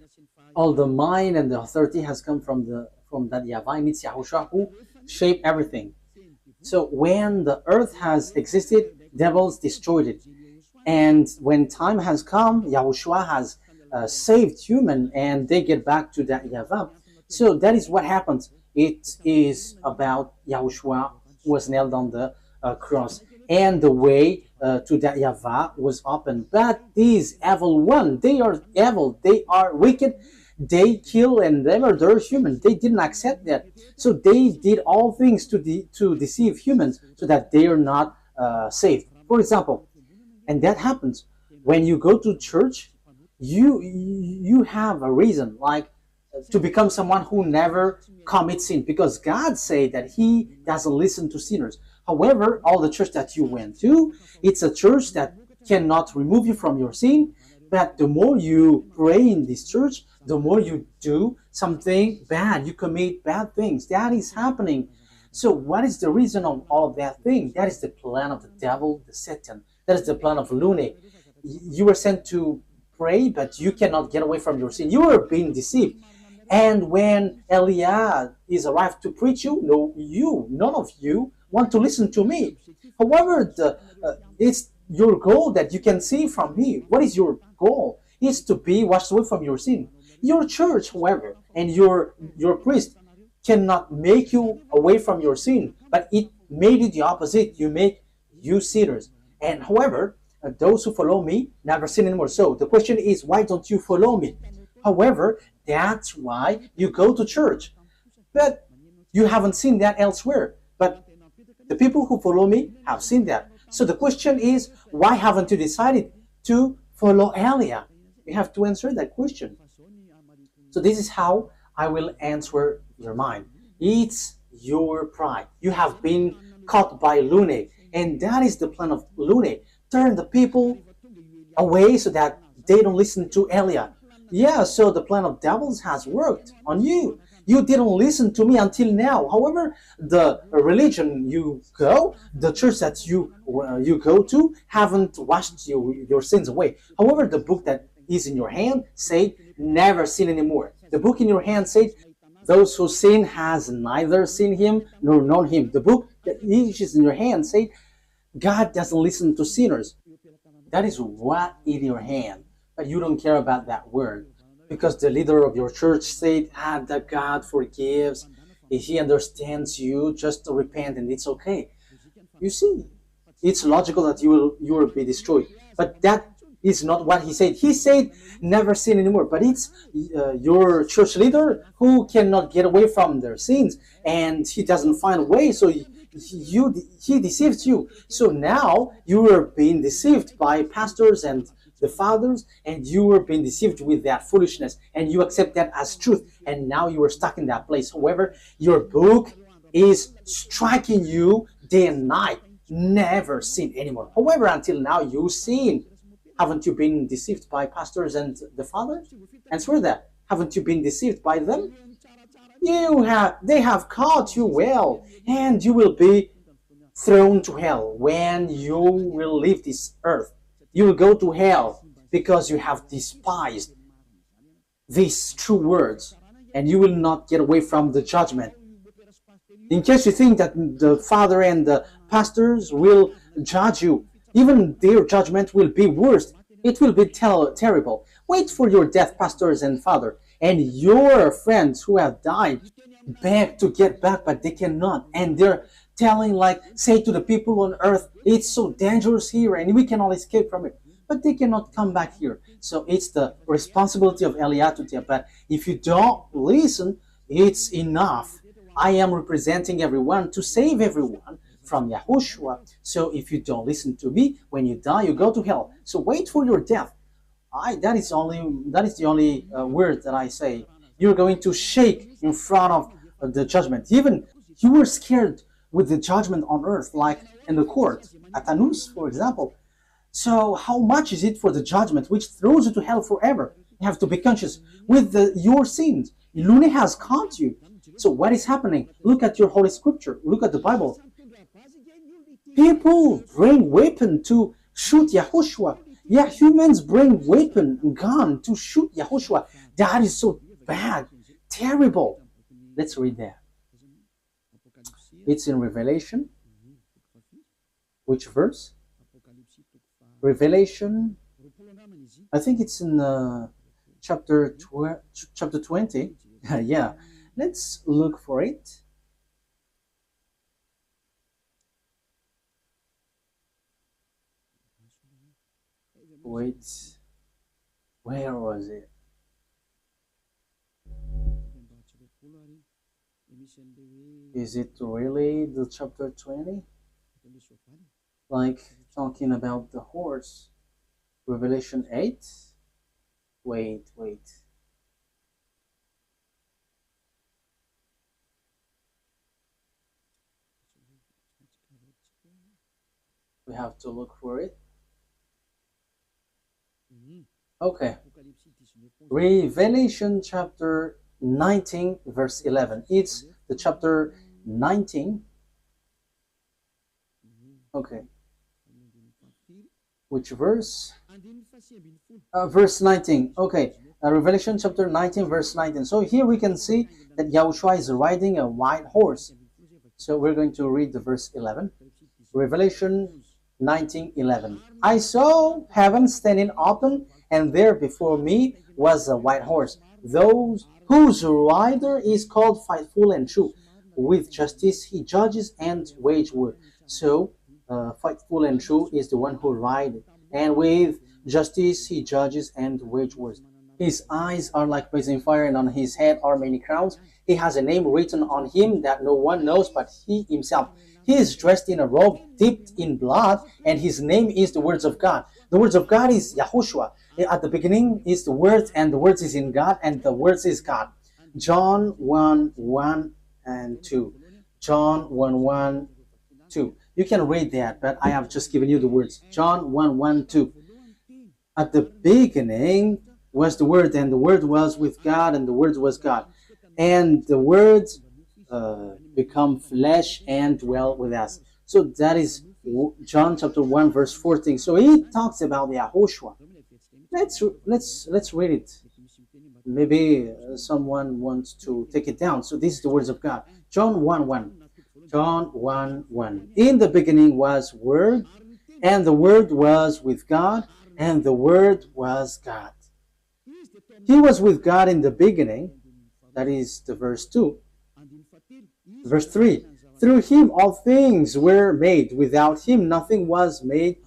Speaker 1: All the mind and the authority has come from that YAHVAH, and it's YAHOSHUAH who shaped everything. So when the earth has existed, devils destroyed it. And when time has come, YAHOSHUAH has saved human, and they get back to that YAHVAH. So that is what happens. It is about YAHOSHUAH who was nailed on the cross, and the way to that YAHVAH was open. But these evil one, they are evil, they are wicked, they kill and they murder humans. They didn't accept that. So they did all things to deceive humans so that they are not saved. For example, and that happens when you go to church, you have a reason, like to become someone who never commits sin, because God said that He doesn't listen to sinners. However, all the church that you went to, it's a church that cannot remove you from your sin. But the more you pray in this church, the more you do something bad, you commit bad things. That is happening. So what is the reason of all of that thing? That is the plan of the devil, the Satan. That is the plan of Lune. You were sent to pray, but you cannot get away from your sin. You are being deceived. And when Eliah is arrived to preach you, none of you want to listen to me. However, it's your goal that you can see from me. What is your goal? It's to be washed away from your sin. Your church, however, and your priest cannot make you away from your sin, but it made it the opposite. You make you sinners. And however, those who follow me never sin anymore. So the question is, why don't you follow me? However, that's why you go to church. But you haven't seen that elsewhere. But the people who follow me have seen that. So the question is, why haven't you decided to follow Elia? You have to answer that question. So this is how I will answer your mind. It's your pride. You have been caught by Lune, and that is the plan of Lune. Turn the people away so that they don't listen to Elia. Yeah, so the plan of devils has worked on you. You didn't listen to me until now. However, the religion you go, the church that you go to, haven't washed your sins away. However, the book that is in your hand said, never sin anymore. The book in your hand said, those who sin has neither seen him nor known him. The book that is in your hand said, God doesn't listen to sinners. That is what in your hand. But you don't care about that word. Because the leader of your church said, that God forgives. If He understands you, just to repent and it's okay. You see, it's logical that you will be destroyed. But that is not what He said. He said, never sin anymore. But it's your church leader who cannot get away from their sins. And he doesn't find a way. So he deceives you. So now you are being deceived by pastors and the fathers, and you were being deceived with that foolishness, and you accept that as truth, and now you are stuck in that place. However, your book is striking you day and night. Never sin anymore. However, until now you sin. Haven't you been deceived by pastors and the fathers? Answer that. Haven't you been deceived by them? They have caught you well, and you will be thrown to hell when you will leave this earth. You will go to hell because you have despised these true words, and you will not get away from the judgment. In case you think that the father and the pastors will judge you, even their judgment will be worse. It will be terrible. Wait for your death, pastors and father, and your friends who have died beg to get back, but they cannot, and they're telling, like, say to the people on earth, it's so dangerous here and we cannot escape from it, but they cannot come back here. So it's the responsibility of Eliah to tell. But if you don't listen, it's enough. I am representing everyone to save everyone from Yahushua. So if you don't listen to me, when you die, you go to hell. So wait for your death. That is the only word that I say. You're going to shake in front of the judgment. Even you were scared with the judgment on earth, like in the court at Anus, for example. So how much is it for the judgment which throws you to hell forever? You have to be conscious with your sins. Lune has caught you. So what is happening? Look at your Holy Scripture. Look at the Bible. People bring weapon to shoot Yahushua. Yeah, humans bring weapon, gun to shoot Yahushua. That is so bad, terrible. Let's read that. It's in Revelation. Which verse? Revelation. I think it's in chapter 20. Yeah, let's look for it. Wait, where was it? Is it really the chapter 20? Like talking about the horse? Revelation 8? Wait. We have to look for it. Okay. Revelation chapter 19 verse 11. It's the chapter 19. Okay. Which verse? Verse 19. Okay. Revelation chapter 19 verse 19. So here we can see that Yahushua is riding a white horse. So we're going to read the verse 11. Revelation 19:11. I saw heaven standing open, and there before me was a white horse, those whose rider is called Faithful and True. With justice he judges and wage war. So Faithful and True is the one who rides, and with justice he judges and wage war. His eyes are like blazing fire, and on his head are many crowns. He has a name written on him that no one knows but he himself. He is dressed in a robe dipped in blood, and his name is the words of God. The words of God is YAHOSHUAH. At the beginning is the word, and the words is in God, and the words is God. John 1:1 and 2. John 1:1, 2. You can read that, but I have just given you the words. John 1:1, 2. At the beginning was the Word, and the Word was with God, and the Word was God. And the Word become flesh and dwell with us. So that is John chapter 1 verse 14. So he talks about Yahushua. Let's read it. Maybe someone wants to take it down. So this is the words of God. John 1:1. John 1:1. In the beginning was Word, and the Word was with God, and the Word was God. He was with God in the beginning. That is the verse 2. Verse 3. Through him all things were made. Without him nothing was made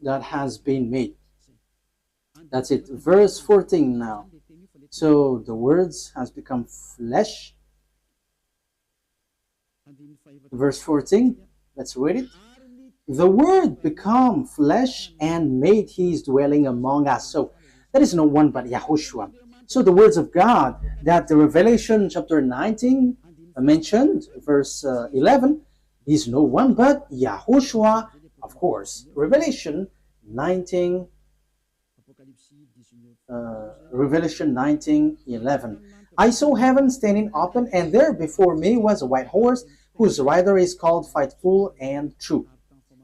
Speaker 1: that has been made. That's it. Verse 14 now. So the words has become flesh. Verse 14. Let's read it. The Word become flesh and made his dwelling among us. So there is no one but Yahushua. So the words of God that the Revelation chapter 19 mentioned, verse 11, is no one but Yahushua, of course. Revelation 19, Revelation 19:11. I saw heaven standing open, and there before me was a white horse, whose rider is called Faithful and True.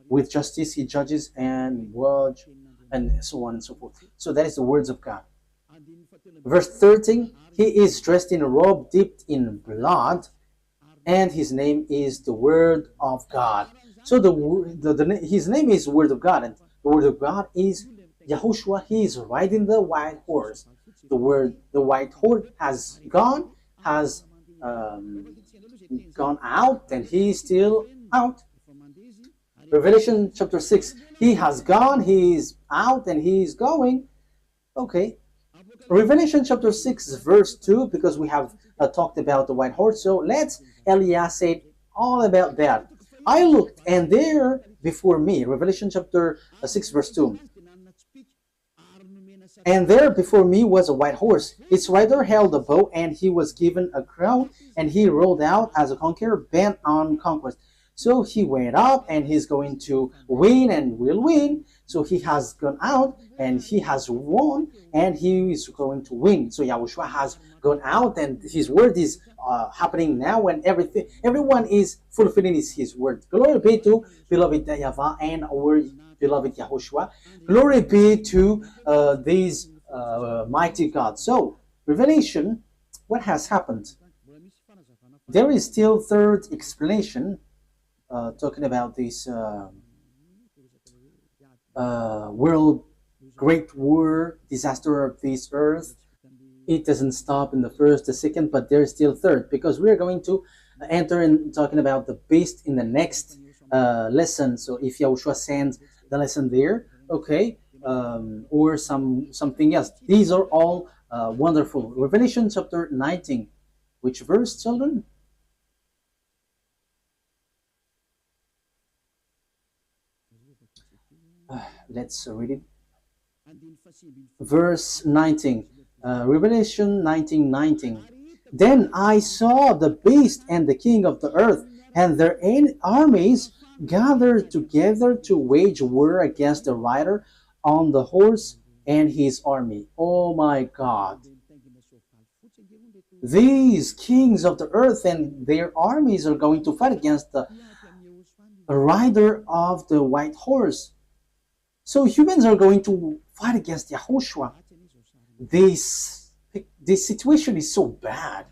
Speaker 1: With justice he judges and watch, and so on and so forth. So that is the words of God. Verse 13, he is dressed in a robe dipped in blood, and his name is the Word of God. So his name is Word of God, and the Word of God is Yahushua, he is riding the white horse. The white horse has um, gone out, and he is still out. Revelation chapter 6, he has gone, he is out, and he is going. Okay. Revelation chapter 6, verse 2, because we have talked about the white horse. So let's Elias say all about that. I looked, and there before me, Revelation chapter 6, verse 2. And there before me was a white horse. Its rider held a bow, and he was given a crown, and he rode out as a conqueror bent on conquest. So he went up, and he's going to win and will win. So he has gone out, and he has won, and he is going to win. So Yahushua has gone out, and his word is happening now, and everyone is fulfilling his word. Glory be to beloved YAHVAH and our beloved YAHOSHUAH. Glory be to these mighty God. So Revelation, what has happened? There is still third explanation talking about this world great war, disaster of this earth. It doesn't stop in the first, the second, but there's still third, because we're going to enter in talking about the beast in the next lesson. So if Yahushua sends the lesson there, okay, or something else. These are all wonderful. Revelation chapter 19. Which verse, children? Let's read it. Verse 19. Revelation 19:19. Then I saw the beast and the king of the earth and their armies gathered together to wage war against the rider on the horse and his army. Oh my God. These kings of the earth and their armies are going to fight against the rider of the white horse. So humans are going to fight against Yahushua. This situation is so bad.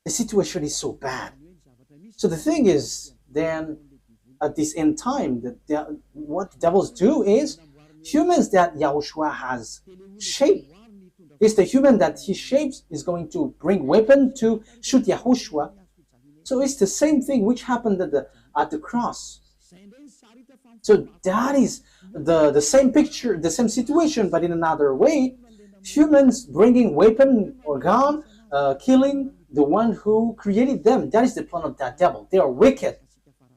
Speaker 1: The situation is so bad. So the thing is, then at this end time, what the devils do is humans that Yahushua has shaped. It's the human that he shapes is going to bring weapon to shoot Yahushua. So it's the same thing which happened at the cross. So that is the same picture, the same situation, but in another way. Humans bringing weapon or gun, killing the one who created them. That is the plan of that devil. They are wicked.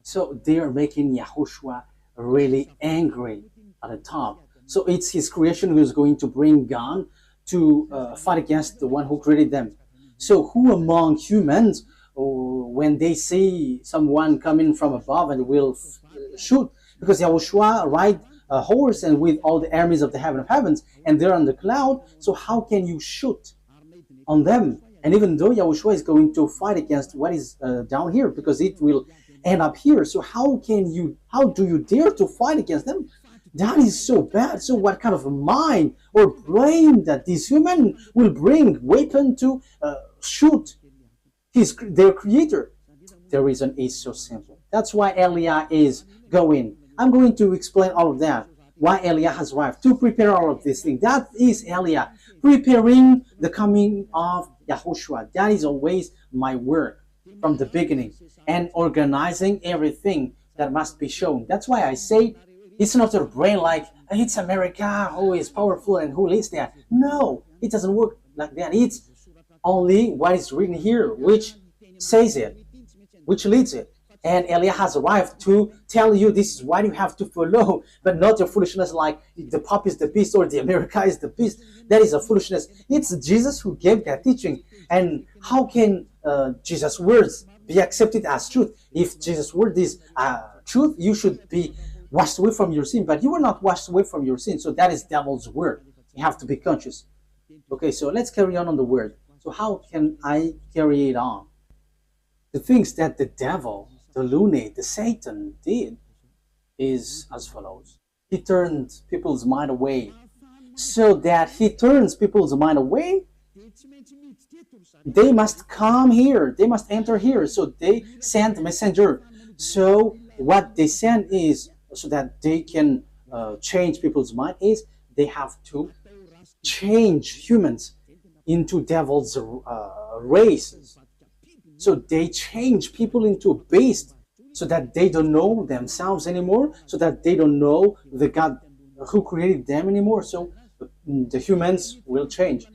Speaker 1: So they are making Yahushua really angry at the top. So it's his creation who is going to bring gun to fight against the one who created them. So who among humans, when they see someone coming from above and will shoot, because Yahushua ride a horse and with all the armies of the heaven of heavens, and they're on the cloud, so how can you shoot on them? And even though Yahushua is going to fight against what is down here, because it will end up here, so how do you dare to fight against them? That is so bad. So what kind of a mind or brain that this human will bring weapon to shoot their creator? The reason is so simple. That's why Eliah is going. I'm going to explain all of that. Why Eliah has arrived to prepare all of these things. That is Eliah preparing the coming of Yahushua. That is always my work from the beginning, and organizing everything that must be shown. That's why I say it's not your brain like it's America who is powerful and who leads there. No, it doesn't work like that. It's only what is written here which says it, which leads it. And Eliah has arrived to tell you this is what you have to follow, but not your foolishness like the Pope is the beast or the America is the beast. That is a foolishness. It's Jesus who gave that teaching. And how can Jesus' words be accepted as truth? If Jesus' word is truth, you should be washed away from your sin, but you were not washed away from your sin. So that is devil's word. You have to be conscious. Okay, so let's carry on the word. So how can I carry it on? The things that the devil, the lunatic, the Satan did is as follows. He turned people's mind away. So that he turns people's mind away, they must come here. They must enter here. So they send messenger. So what they send is, so that they can change people's mind, is they have to change humans into devil's races. So they change people into beasts so that they don't know themselves anymore, so that they don't know the God who created them anymore. So the humans will change.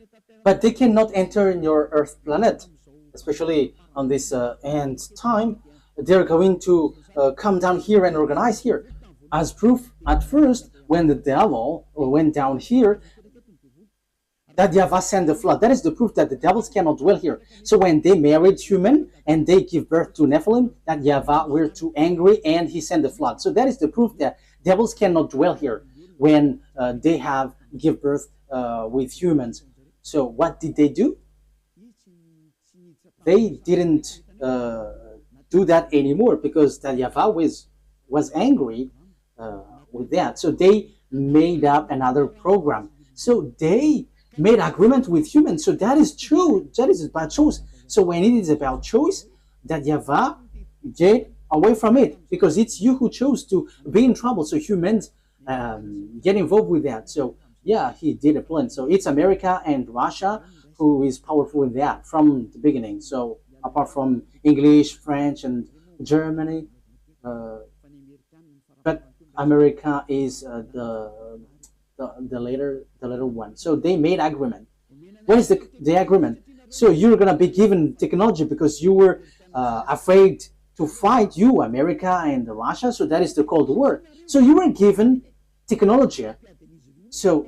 Speaker 1: But they cannot enter in your Earth planet, especially on this end time. They're going to come down here and organize here. As proof, at first, when the devil went down here, that YAHVAH sent the flood. That is the proof that the devils cannot dwell here. So when they married human and they give birth to Nephilim, that YAHVAH were too angry and he sent the flood. So that is the proof that devils cannot dwell here when they have give birth with humans. So what did they do? They didn't do that anymore because that YAHVAH was angry with that. So they made up another program. So they made agreement with humans. So that is true. That is about choice. So when it is about choice, that YAHVAH get away from it because it's you who chose to be in trouble. So humans get involved with that. So yeah, he did a plan. So it's America and Russia who is powerful in that from the beginning. So apart from English, French, and Germany, but America is the later one. So they made agreement. What is the agreement? So you're gonna be given technology because you were afraid to fight, you America and Russia. So that is the Cold War. So you were given technology. So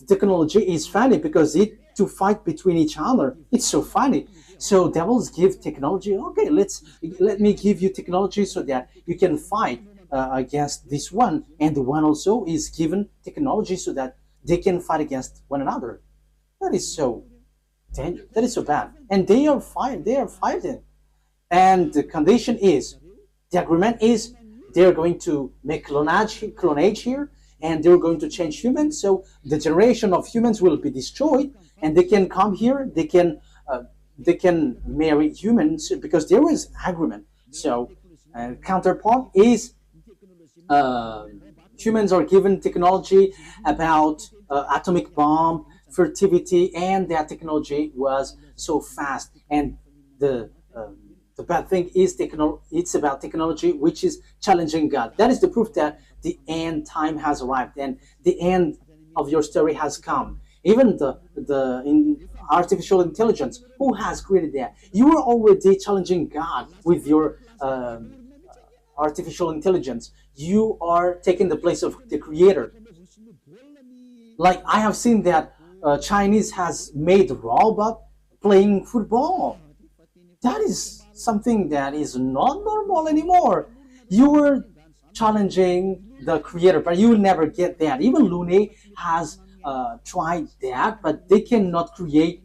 Speaker 1: technology is funny because it to fight between each other. It's so funny. So devils give technology. Okay, let me give you technology so that you can fight against this one, and the one also is given technology so that they can fight against one another. That is so dangerous. That is so bad. And they are fighting. They are fighting. And the condition is, the agreement is, they're going to make clonage here, and they're going to change humans. So the generation of humans will be destroyed, and they can come here. They can marry humans because there is agreement. So counterpart is humans are given technology about atomic bomb, fertility, and that technology was so fast. And the bad thing is it's about technology which is challenging God. That is the proof that the end time has arrived and the end of your story has come. Even in artificial intelligence, who has created that? You are already challenging God with your artificial intelligence. You are taking the place of the creator. Like I have seen that Chinese has made robot playing football. That is something that is not normal anymore. You were challenging the creator, but you will never get that. Even Looney has tried that, but they cannot create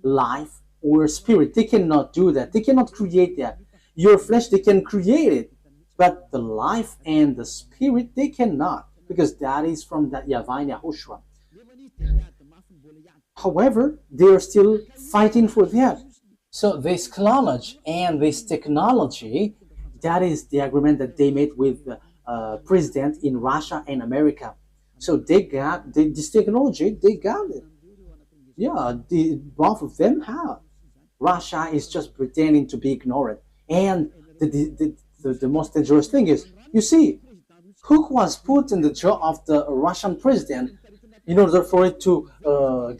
Speaker 1: life or spirit. They cannot do that. They cannot create that. Your flesh, they can create it, but the life and the spirit, they cannot, because that is from that YAHVAH and YAHOSHUAH. However, they are still fighting for that. So this clonage and this technology, that is the agreement that they made with the president in Russia and America. So they got this technology, they got it. Yeah, both of them have. Russia is just pretending to be ignored. And the most dangerous thing is, you see, who was put in the jaw of the Russian president in order for it to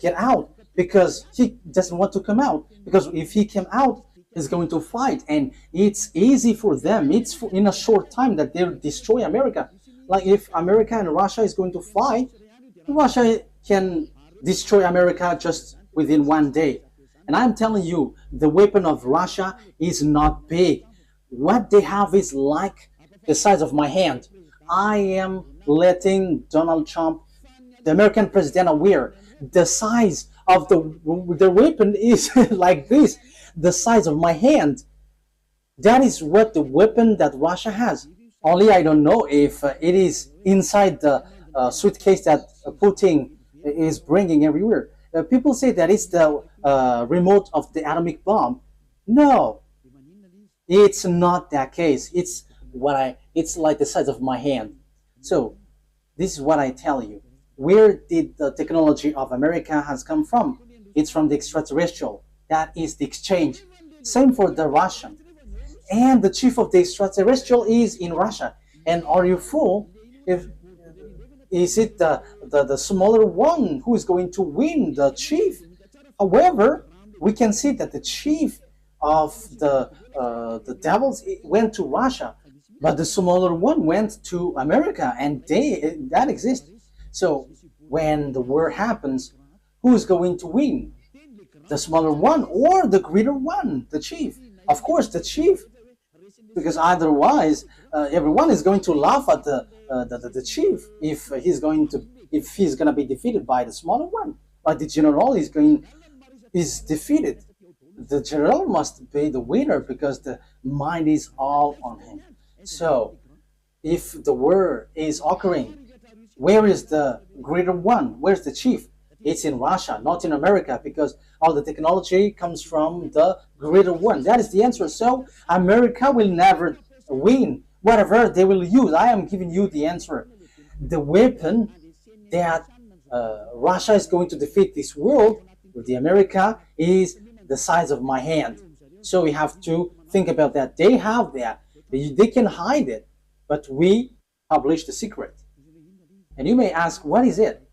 Speaker 1: get out, because he doesn't want to come out. Because if he came out, he's going to fight, and it's easy for them. It's in a short time that they'll destroy America. Like if America and Russia is going to fight, Russia can destroy America just within one day. And I'm telling you, the weapon of Russia is not big. What they have is like the size of my hand. I am letting Donald Trump, the American president, aware the size of the weapon is like this, the size of my hand. That is what the weapon that Russia has. Only I don't know if it is inside the suitcase that Putin is bringing everywhere. People say that it's the remote of the atomic bomb. No, it's not that case. It's like the size of my hand. So this is what I tell you. where did the technology of America has come from? It's from the extraterrestrial. That is the exchange. Same for the Russian. And the chief of the extraterrestrial is in Russia. And are you fool? If is it the smaller one who is going to win, the chief? However, we can see that the chief of the devils went to Russia, but the smaller one went to America, and that exists. So when the war happens, who's going to win? The smaller one or the greater one, the chief? Of course, the chief, because otherwise everyone is going to laugh at the chief if he's going to be defeated by the smaller one. But the general is defeated. The general must be the winner because the mind is all on him. So if the war is occurring, where is the greater one? Where's the chief? It's in Russia, not in America, because all the technology comes from the greater one. That is the answer. So America will never win. Whatever they will use, I am giving you the answer. The weapon that Russia is going to defeat this world with the America is the size of my hand. So we have to think about that. They have that. They can hide it, but we publish the secret. And you may ask, what is it?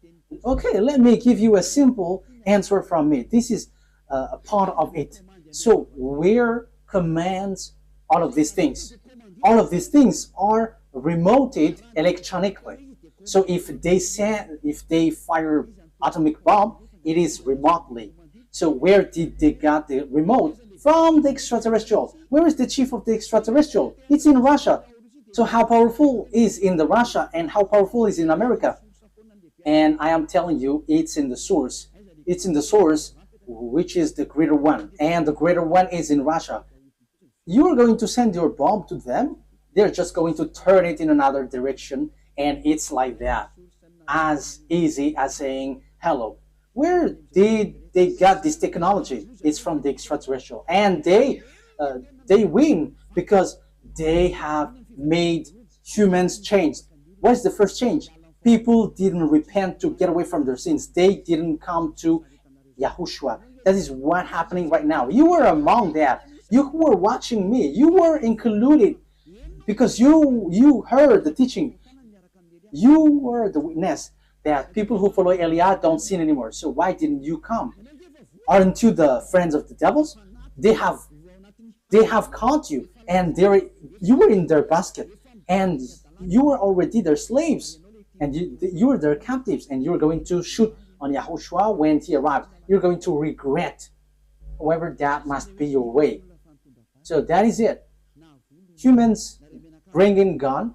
Speaker 1: Okay, let me give you a simple answer from me. This is a part of it. So where commands all of these things? All of these things are remoted electronically. So if they fire atomic bomb, it is remotely. So where did they get the remote? From the extraterrestrial. Where is the chief of the extraterrestrial? It's in Russia. So how powerful is in the Russia and how powerful is in America? And I am telling you, it's in the source. It's in the source, which is the greater one. And the greater one is in Russia. You are going to send your bomb to them. They're just going to turn it in another direction. And it's like that. As easy as saying hello. Where did they get this technology? It's from the extraterrestrial. And they win because they have made humans change. What is the first change? People didn't repent to get away from their sins. They didn't come to YAHOSHUAH. That is what's happening right now. You were among that. You who were watching me, you were included because you heard the teaching. You were the witness that people who follow Eliah don't sin anymore. So why didn't you come? Aren't you the friends of the devils? They have caught you, and you were in their basket, and you were already their slaves, and you were their captives, and you're going to shoot on YAHOSHUAH when he arrives. You're going to regret. However, that must be your way. So that is it. Humans bring in gun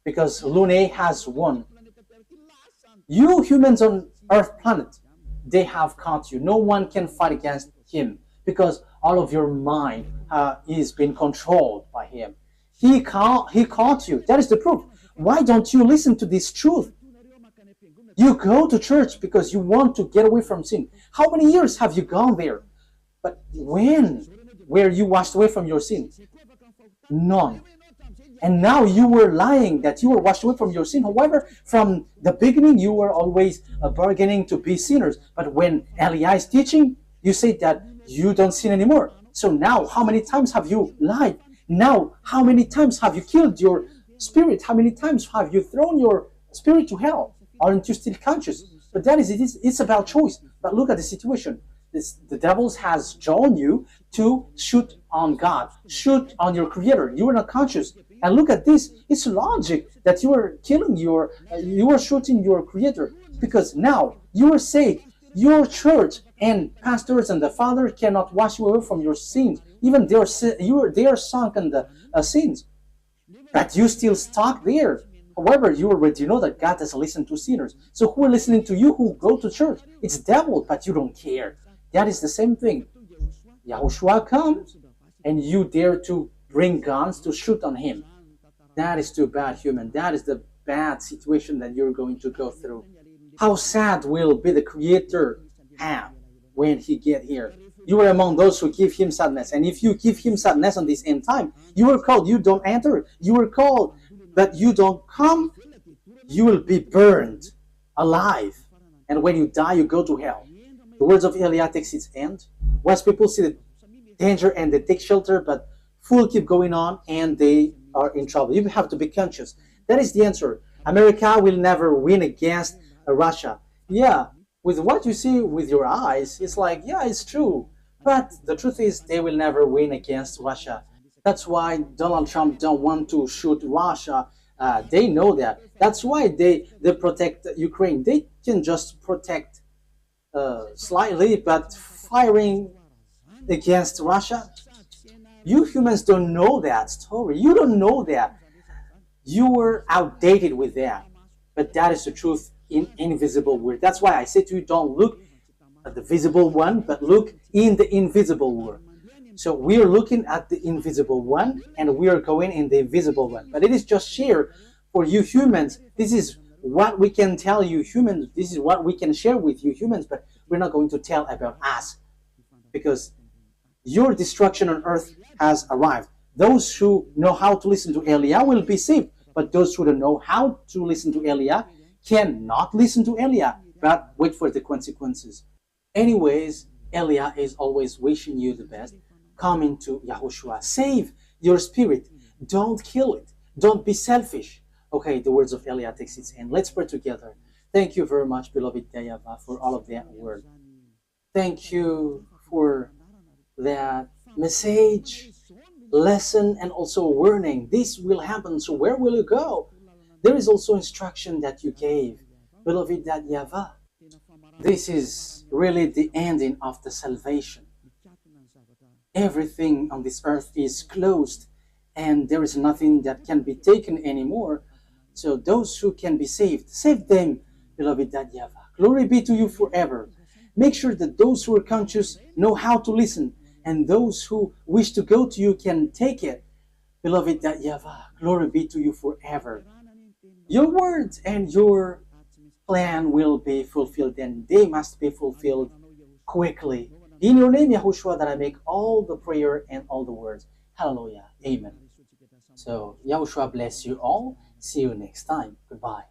Speaker 1: because Lune has won. You humans on Earth planet, they have caught you. No one can fight against him because all of your mind is being controlled by him. He caught you. That is the proof. Why don't you listen to this truth? You go to church because you want to get away from sin. How many years have you gone there? But when were you washed away from your sin? None. And now you were lying that you were washed away from your sin. However, from the beginning, you were always bargaining to be sinners. But when Eliah is teaching, you say that you don't sin anymore. So now, how many times have you lied? Now, how many times have you killed your spirit? How many times have you thrown your spirit to hell? Aren't you still conscious? But that is it. It's about choice. But look at the situation. The devil has drawn you to shoot on God, shoot on your Creator. You are not conscious. And look at this. It's logic that you are killing you are shooting your Creator, because now you are saved. Your church and pastors and the Father cannot wash you away from your sins. Even they are sunk in the sins, but you still stuck there. However, you already know that God doesn't listen to sinners. So who are listening to you who go to church? It's devil, but you don't care. That is the same thing. YAHOSHUAH comes, and you dare to bring guns to shoot on him. That is too bad, human. That is the bad situation that you're going to go through. How sad will be the Creator have when he get here? You are among those who give him sadness. And if you give him sadness on this end time, you were called, you don't enter. You were called, but you don't come, you will be burned. alive. And when you die, you go to hell. The words of Eliah takes its end. Wise people see the danger and they take shelter, but fools keep going on and they are in trouble. You have to be conscious. That is the answer. America will never win against Russia. Yeah, with what you see with your eyes, it's like, yeah, it's true. But the truth is, they will never win against Russia. That's why Donald Trump don't want to shoot Russia. They know that. That's why they protect Ukraine. They can just protect slightly, but firing against Russia, you humans don't know that story. You don't know that. You were outdated with that. But that is the truth in invisible world. That's why I say to you, don't look at the visible one, but look in the invisible world. So we are looking at the invisible one, and we are going in the invisible one. But it is just share for you humans. This is what we can tell you humans. This is what we can share with you humans, but we're not going to tell about us, because your destruction on earth has arrived. Those who know how to listen to Eliah will be saved, but those who don't know how to listen to Eliah cannot listen to Eliah, but wait for the consequences. Anyways, Eliah is always wishing you the best. Come into YAHOSHUAH. Save your spirit. Don't kill it. Don't be selfish. Okay, the words of Eliah takes its end. Let's pray together. Thank you very much, beloved YAHVAH, for all of that word. Thank you for that message, lesson, and also warning. This will happen, so where will you go? There is also instruction that you gave, beloved YAHVAH. This is really the ending of the salvation. Everything on this earth is closed, and there is nothing that can be taken anymore. So those who can be saved, save them, beloved YAHVAH. Glory be to you forever. Make sure that those who are conscious know how to listen, and those who wish to go to you can take it. Beloved YAHVAH, glory be to you forever. Your words and your plan will be fulfilled, and they must be fulfilled quickly. In your name, YAHOSHUAH, that I make all the prayer and all the words. Hallelujah. Amen. So, YAHOSHUAH bless you all. See you next time. Goodbye.